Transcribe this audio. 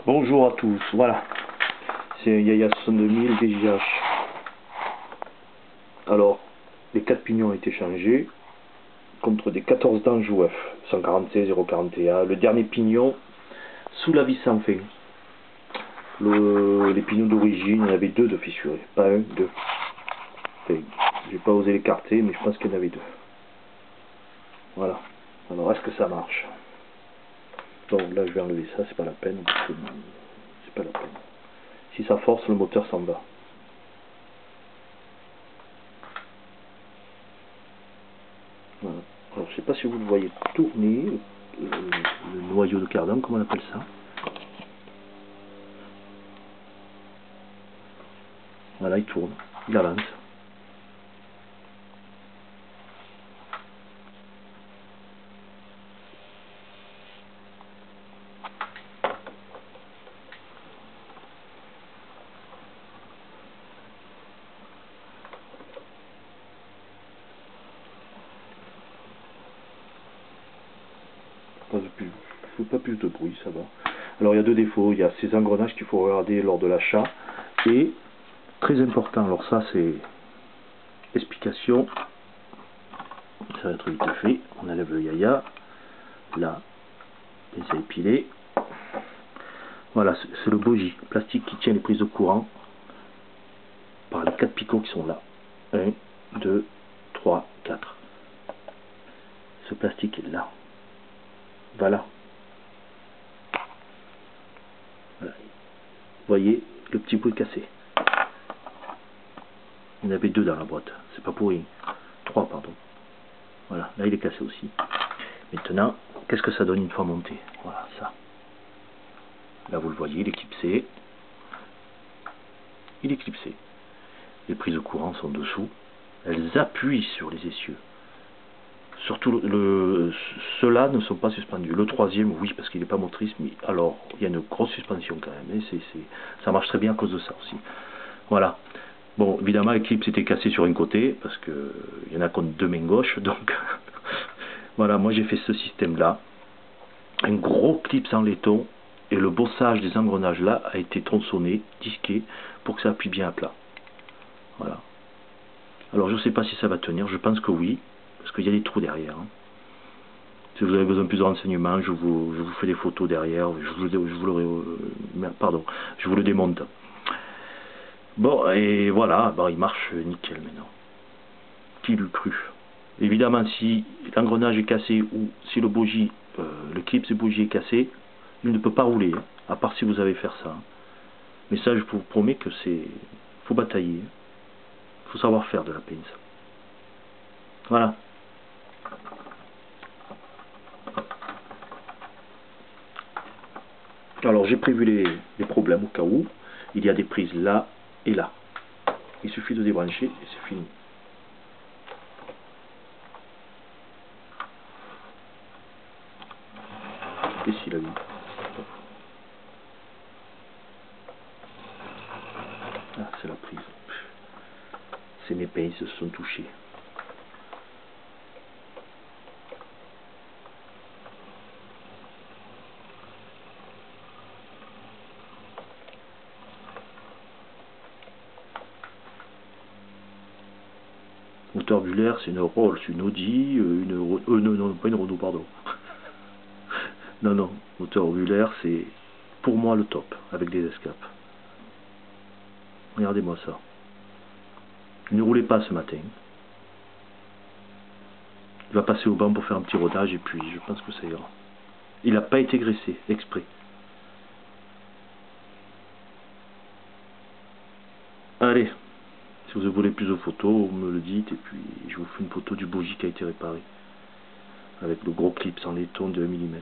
Bonjour à tous, voilà, c'est un Yaya 62000 VJH. Alors, les 4 pignons ont été changés contre des 14 d'ange UF 146 041. Le dernier pignon sous la vis sans fin. Les pignons d'origine, il y en avait 2 de fissurés, pas un, 2. Enfin, j'ai pas osé l'écarter, mais je pense qu'il y en avait 2. Voilà. Alors, est-ce que ça marche? Donc là, je vais enlever ça, c'est pas la peine. C'est pas la peine. Si ça force, le moteur s'en va. Voilà. Alors, je sais pas si vous le voyez tourner, le noyau de cardan, comment on appelle ça. Voilà, il tourne, il avance. Il ne faut pas plus de bruit, ça va. Alors il y a 2 défauts, il y a ces engrenages qu'il faut regarder lors de l'achat. Et, très important, alors ça c'est explication, ça va être vite fait, on enlève le Yaya, là, et ça épilé. Voilà, c'est le bogie plastique qui tient les prises de courant par les 4 picots qui sont là. 1, 2, 3, 4. Ce plastique est là. Voilà. Voilà. Vous voyez, le petit bout est cassé. Il y en avait 2 dans la boîte, c'est pas pour rien. 3, pardon. Voilà, là il est cassé aussi. Maintenant, qu'est-ce que ça donne une fois monté? Voilà, ça. Là vous le voyez, il est clipsé. Il est clipsé. Les prises de courant sont dessous. Elles appuient sur les essieux. Surtout ceux-là ne sont pas suspendus. Le troisième, oui, parce qu'il n'est pas motrice, mais alors, il y a une grosse suspension quand même. Et ça marche très bien à cause de ça aussi. Voilà. Bon, évidemment, le clip s'était cassé sur un côté, parce qu'il y en a contre 2 mains gauches, donc voilà, moi j'ai fait ce système-là. Un gros clip sans laiton, et le bossage des engrenages là a été tronçonné, disqué, pour que ça appuie bien à plat. Voilà. Alors je ne sais pas si ça va tenir, je pense que oui, parce qu'il y a des trous derrière. Hein. Si vous avez besoin de plus de renseignements, je vous fais des photos derrière, je vous le démonte. Bon, et voilà, bon, il marche nickel maintenant. Qui l'eût cru? Évidemment, si l'engrenage est cassé ou si le clip de bougie est cassé, il ne peut pas rouler, hein, à part si vous avez faire ça. Mais ça, je vous promets que faut batailler. Faut savoir faire de la pince. Voilà. Alors j'ai prévu les problèmes au cas où. Il y a des prises là et là. Il suffit de débrancher et c'est fini. Ici la vie. Ah, c'est la prise. C'est mes pinces se sont touchées. Moteur Buller, c'est une Rolls, une Audi, non, pas une Renault, pardon. Non, moteur Buller, c'est pour moi le top, avec des escapes. Regardez-moi ça. Ne roulez pas ce matin. Il va passer au banc pour faire un petit rodage et puis je pense que ça ira. Il n'a pas été graissé, exprès. Allez, si vous voulez plus de photos, vous me le dites et puis je vous fais une photo du bougie qui a été réparé. Avec le gros clip sans laiton de 1 mm.